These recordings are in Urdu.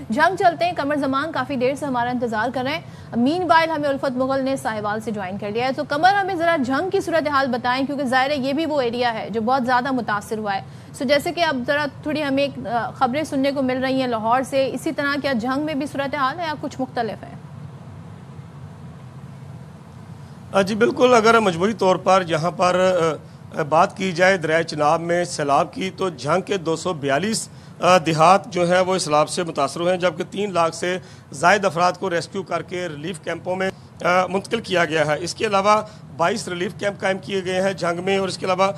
جنگ چلتے ہیں، قمر زمان کافی دیر سے ہمارا انتظار کر رہے ہیں. مین وائل ہمیں الفت مغل نے ساہیوال سے جوائن کر لیا ہے. تو قمر ہمیں ذرا جنگ کی صورتحال بتائیں، کیونکہ ظاہر ہے یہ بھی وہ ایریا ہے جو بہت زیادہ متاثر ہوا ہے. جیسے کہ اب ذرا تھوڑی ہمیں خبریں سننے کو مل رہی ہیں لاہور سے، اسی طرح کیا جنگ میں بھی صورتحال ہے یا کچھ مختلف ہے؟ جی بالکل، اگر مجموعی طور پر یہاں پر بات کی جائے دریائے چناب میں سیلاب کی، تو جنگ کے 242 دیہات جو ہیں وہ اس سیلاب سے متاثر ہوئے ہیں، جبکہ 3 لاکھ سے زائد افراد کو ریسکیو کر کے ریلیف کیمپوں میں منتقل کیا گیا ہے. اس کے علاوہ 22 ریلیف کیمپ قائم کیے گئے ہیں جنگ میں، اور اس کے علاوہ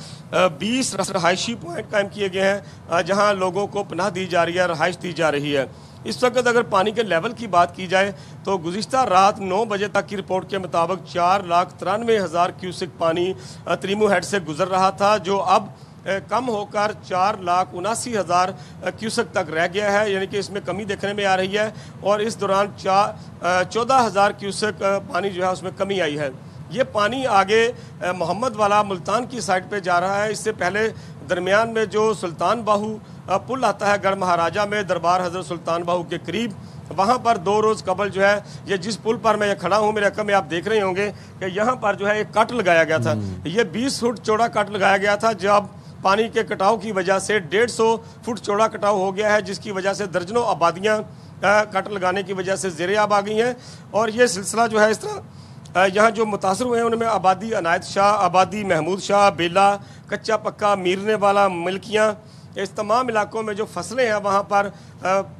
20 رہائشی پوائنٹ قائم کیے گئے ہیں جہاں لوگوں کو پناہ دی جا رہی ہے، رہائش دی جا رہی ہے. اس وقت اگر پانی کے لیول کی بات کی جائے تو گزشتہ رات 9 بجے تک کی رپورٹ کے مطابق 4,93,000 کیوسک پانی تریمو ہیڈ سے گزر رہا تھا، جو اب کم ہو کر 4,79,000 کیوسک تک رہ گیا ہے، یعنی کہ اس میں کمی دیکھنے میں آ رہی ہے. اور اس دوران 14,000 کیوسک پانی جو ہے اس میں کمی آئی ہے. یہ پانی آگے محمد والا ملتان کی سائٹ پہ جا رہا ہے. اس سے پہلے درمیان میں جو سلطان باہو پل آتا ہے گڑھ مہاراجہ میں دربار حضرت سلطان باہو کے قریب، وہاں پر 2 روز قبل جو ہے یہ جس پل پر میں کھڑا ہوں میرے عقب میں آپ دیکھ رہے ہوں گے کہ یہاں پر جو ہے ایک کٹ لگایا گیا تھا. یہ 20 فٹ چوڑا کٹ لگایا گیا تھا، جب پانی کے کٹاؤ کی وجہ سے 150 فٹ چوڑا کٹاؤ ہو گیا ہے، جس کی وجہ سے درجنوں آبادیاں کٹ لگانے کی وجہ سے زیر آب آ گئی ہیں. اور یہ سلسلہ جو ہے اس طرح یہاں جو متاثر ہوئے ہیں ان میں آبادی عنایت شاہ، آبادی محمود شاہ، بیلا، کچا پکا، میرنے والا، ملکیاں، اس تمام علاقوں میں جو فصلیں ہیں وہاں پر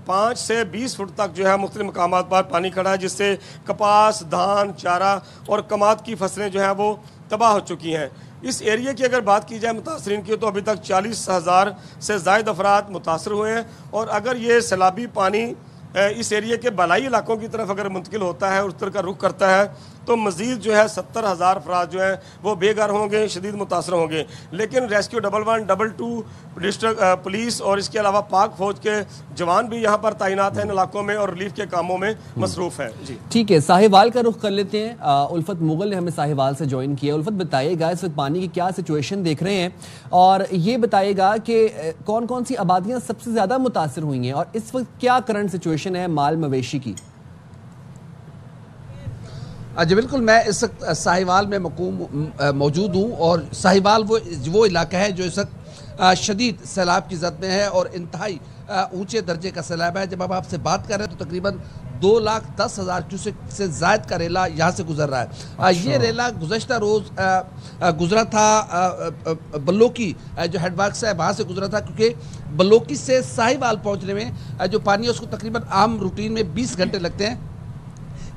5 سے 20 فٹ تک جو ہے مختلف مقامات پر پانی کھڑا ہے، جس سے کپاس، دھان، چارہ اور کماد کی فصلیں جو ہیں وہ تباہ ہو چکی ہیں. اس ایریے کی اگر بات کی جائے متاثرین کی، تو ابھی تک 40,000 سے زائد افراد متاثر ہوئے ہیں. اور اگر یہ سیلابی پانی اس ایریے کے بالائی علاقوں کی طرف اگر منتقل ہوتا ہے، اس طرح کا رخ کرتا ہے، تو مزید جو ہے 70,000 افراد جو ہیں وہ بے گھر ہوں گے، شدید متاثر ہوں گے. لیکن ریسکیو 11 22 ڈسٹرکٹ پولیس اور اس کے علاوہ پاک فوج کے جوان بھی یہاں پر تعینات ہیں ان علاقوں میں اور ریلیف کے کاموں میں مصروف ہیں. جی ٹھیک ہے، ساہیوال کا رخ کر لیتے ہیں. الفت مغل نے ہمیں ساہیوال سے جوائن کیا. الفت بتائیے گا اس وقت پانی کی کیا سچویشن دیکھ رہے ہیں، اور یہ بتائیے گا کہ کون کون سی آبادیاں سب سے زیادہ متاثر ہوئی ہیں، اور اس وقت کیا کرنٹ سچویشن ہے مال مویشی کی؟ جی بالکل، میں اس وقت ساہیوال میں موجود ہوں، اور ساہیوال وہ علاقہ ہے جو اس وقت شدید سیلاب کی زد میں ہے اور انتہائی اونچے درجے کا سیلاب ہے. جب اب آپ سے بات کر رہے ہیں تو تقریباً 2,10,000 کیوسک سے زائد کا ریلا یہاں سے گزر رہا ہے. یہ ریلا گزشتہ روز گزرا تھا بلوکی جو ہیڈ ورکس ہے وہاں سے گزرا تھا، کیونکہ بلوکی سے ساہیوال پہنچنے میں جو پانی ہے اس کو تقریباً عام روٹین میں 20 گھنٹے لگتے ہیں.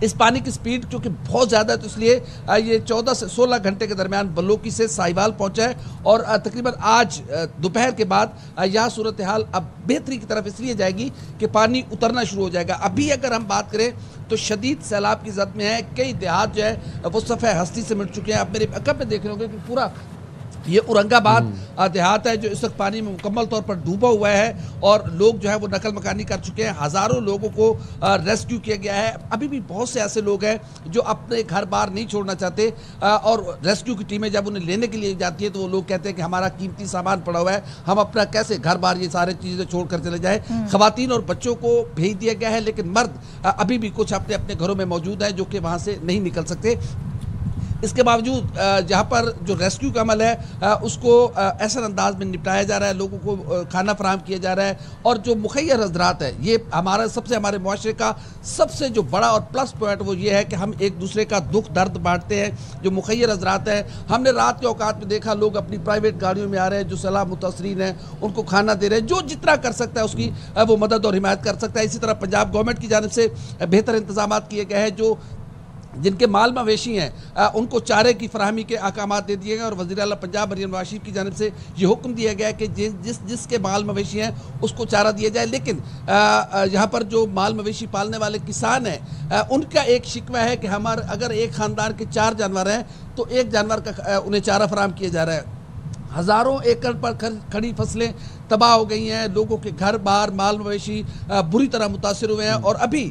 اس پانی کی سپیڈ کیونکہ بہت زیادہ ہے تو اس لیے یہ 14 سے 16 گھنٹے کے درمیان بلوکی سے ساہیوال پہنچا ہے. اور تقریباً آج دوپہر کے بعد یہاں صورتحال اب بہتری کی طرف اس لیے جائے گی کہ پانی اترنا شروع ہو جائے گا. ابھی اگر ہم بات کریں تو شدید سیلاب کی زد میں ہے، کئی دیہات جو ہے وہ صفحہ ہستی سے مٹ چکے ہیں. اب میرے عقب میں دیکھ رہے ہوں گے کہ پورا یہ اورنگ آباد دیہات ہے جو اس وقت پانی میں مکمل طور پر ڈوبا ہوا ہے، اور لوگ جو ہے وہ نقل مکانی کر چکے ہیں. ہزاروں لوگوں کو ریسکیو کیا گیا ہے. ابھی بھی بہت سے ایسے لوگ ہیں جو اپنے گھر بار نہیں چھوڑنا چاہتے، اور ریسکیو کی ٹیمیں جب انہیں لینے کے لیے جاتی ہے تو وہ لوگ کہتے ہیں کہ ہمارا قیمتی سامان پڑا ہوا ہے، ہم اپنا کیسے گھر بار یہ سارے چیزیں چھوڑ کر چلے جائیں. خواتین اور بچوں کو بھیج دیا گیا ہے، لیکن مرد ابھی بھی کچھ اپنے اپنے گھروں میں موجود ہیں جو کہ وہاں سے نہیں نکل سکتے. اس کے باوجود جہاں پر جو ریسکیو کا عمل ہے اس کو احسن انداز میں نپٹایا جا رہا ہے، لوگوں کو کھانا فراہم کیا جا رہا ہے. اور جو مخیر حضرات ہے، یہ ہمارے معاشرے کا سب سے جو بڑا اور پلس پوائنٹ وہ یہ ہے کہ ہم ایک دوسرے کا دکھ درد بانٹتے ہیں. جو مخیر حضرات ہیں، ہم نے رات کے اوقات میں دیکھا لوگ اپنی پرائیویٹ گاڑیوں میں آ رہے ہیں، جو سیلاب متاثرین ہیں ان کو کھانا دے رہے ہیں. جو جتنا کر سکتا ہے اس کی وہ مدد اور حمایت کر سکتا ہے. اسی طرح پنجاب گورنمنٹ کی جانب سے بہتر انتظامات کیے گئے ہیں. جن کے مال مویشی ہیں ان کو چارے کی فراہمی کے احکامات دے دیے گئے، اور وزیر اعلیٰ پنجاب مریم نواز شریف کی جانب سے یہ حکم دیا گیا ہے کہ جس کے مال مویشی ہیں اس کو چارہ دیا جائے. لیکن یہاں پر جو مال مویشی پالنے والے کسان ہیں ان کا ایک شکوہ ہے کہ اگر ایک خاندان کے 4 جانور ہیں تو ایک جانور کا انہیں چارہ فراہم کیا جا رہا ہے. ہزاروں ایکڑ پر کھڑی فصلیں تباہ ہو گئی ہیں، لوگوں کے گھر بار مال مویشی بری طرح متاثر ہوئے ہیں. اور ابھی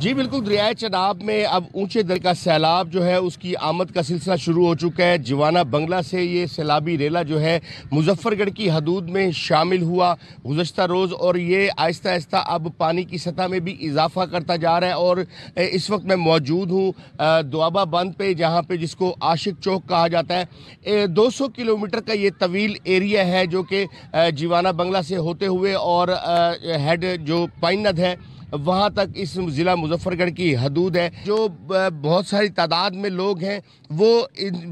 جی بالکل، دریائے چناب میں اب اونچے درجے کا سیلاب جو ہے اس کی آمد کا سلسلہ شروع ہو چکا ہے۔ جوانہ بنگلہ سے یہ سیلابی ریلا جو ہے مظفر گڑھ کی حدود میں شامل ہوا گزشتہ روز، اور یہ آہستہ آہستہ اب پانی کی سطح میں بھی اضافہ کرتا جا رہا ہے۔ اور اس وقت میں موجود ہوں دوابہ بند پہ، جہاں پہ جس کو عاشق چوک کہا جاتا ہے۔ 200 کلومیٹر کا یہ طویل ایریا ہے جو کہ جوانہ بنگلہ سے ہوتے ہوئے اور ہیڈ جو پائن ند ہے وہاں تک اس ضلع مظفر گڑھ کی حدود ہے۔ جو بہت ساری تعداد میں لوگ ہیں وہ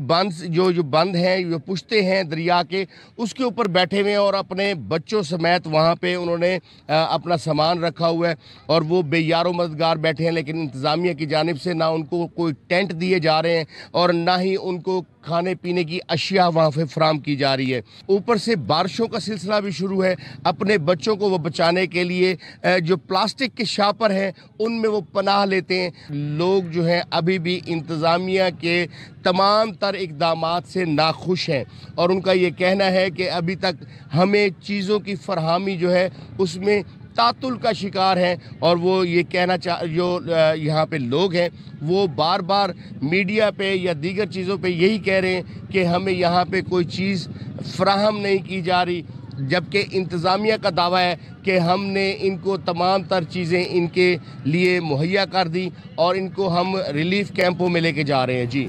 بند جو بند ہیں، جو پشتے ہیں دریا کے، اس کے اوپر بیٹھے ہوئے ہیں اور اپنے بچوں سمیت وہاں پہ انہوں نے اپنا سامان رکھا ہوا ہے، اور وہ بے یار و مددگار بیٹھے ہیں۔ لیکن انتظامیہ کی جانب سے نہ ان کو کوئی ٹینٹ دیے جا رہے ہیں اور نہ ہی ان کو کھانے پینے کی اشیاء وہاں پہ فراہم کی جا رہی ہے۔ اوپر سے بارشوں کا سلسلہ بھی شروع ہے۔ اپنے بچوں کو وہ بچانے کے لیے جو پلاسٹک کے شاپر ہیں ان میں وہ پناہ لیتے ہیں۔ لوگ جو ہیں ابھی بھی انتظامیہ کے تمام تر اقدامات سے ناخوش ہیں، اور ان کا یہ کہنا ہے کہ ابھی تک ہمیں چیزوں کی فراہمی جو ہے اس میں تعطل کا شکار ہیں، اور وہ یہ کہنا جو یہاں پہ لوگ ہیں وہ بار بار میڈیا پہ یا دیگر چیزوں پہ یہی کہہ رہے ہیں کہ ہمیں یہاں پہ کوئی چیز فراہم نہیں کی جا رہی، جبکہ انتظامیہ کا دعویٰ ہے کہ ہم نے ان کو تمام تر چیزیں ان کے لیے مہیا کر دی اور ان کو ہم ریلیف کیمپوں میں لے کے جا رہے ہیں۔ جی